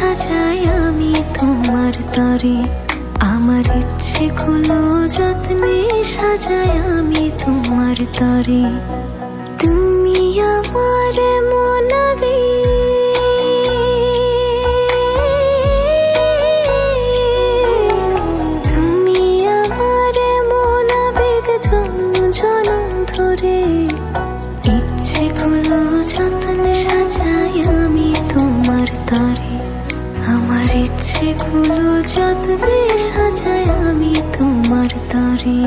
সাজাই আমি তোমার তরে, আমার ইচ্ছেগুলো যত্নে সাজাই আমি তোমার তরে। তুমি আমার মনাবে, তুমি আমার মনাবেগ জন্ম জনম ধরে, ইচ্ছেগুলো যত্নে সাজাই আমি তোমার তরে, আমার ইচ্ছেগুলো যত্নে সাজাই আমি তোমার তরে।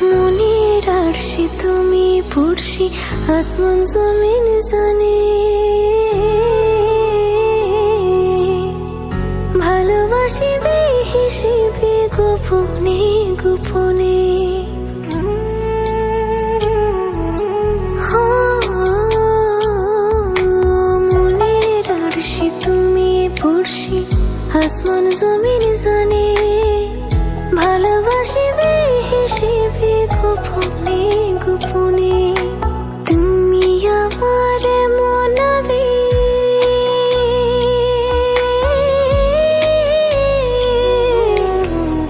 মনের আরশি তুমি পড়শি, আসমান জমিন জানে, ভালোবাসি বেহিসেবে গোপনে গোপনে। মনের আরশি তুমি পড়শি, আসমান জমিন জানে, ভালোবাসি বেহিসেবে গোপনে গোপনে। তুমি আমার মনাবে,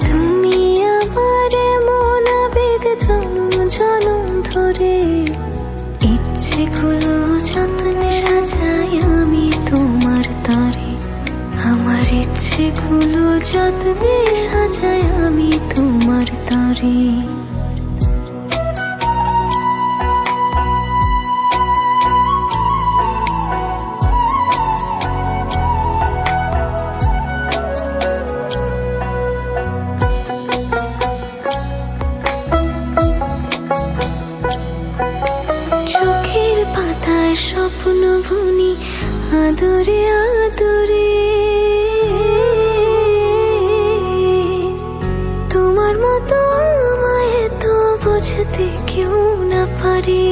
তুমি আমার মনাবেগ জনম জনম ধরে, ইচ্ছেগুলো যত্নে সাজাই আমি তোমার তরে, আমার ইচ্ছেগুলো যত্নে সাজাই আমি তোমার তরে। চোখের পাতায় স্বপ্ন বুনি আদরে আদরে, তোমার মতো আমায় তো বুঝতে কেউ না পারে।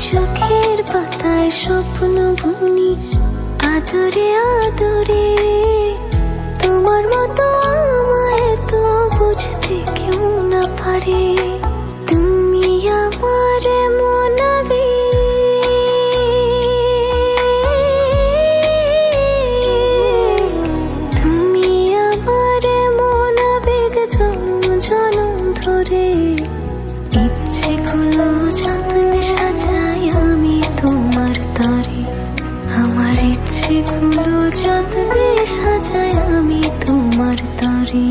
চোখের পাতায় স্বপ্ন বুনি আদরে আদরে, তোমার মতো আমায় তো বুঝতে কেউ না পারে। তুমি আমার মনাবে, তুমি আমার মনাবেগ জন্ম জনম ধরে, ইচ্ছেগুলো যত্নে সাজাই আমি তোমার তরে, আমার ইচ্ছেগুলো যত্নে সাজাই আমি তোমার তরে।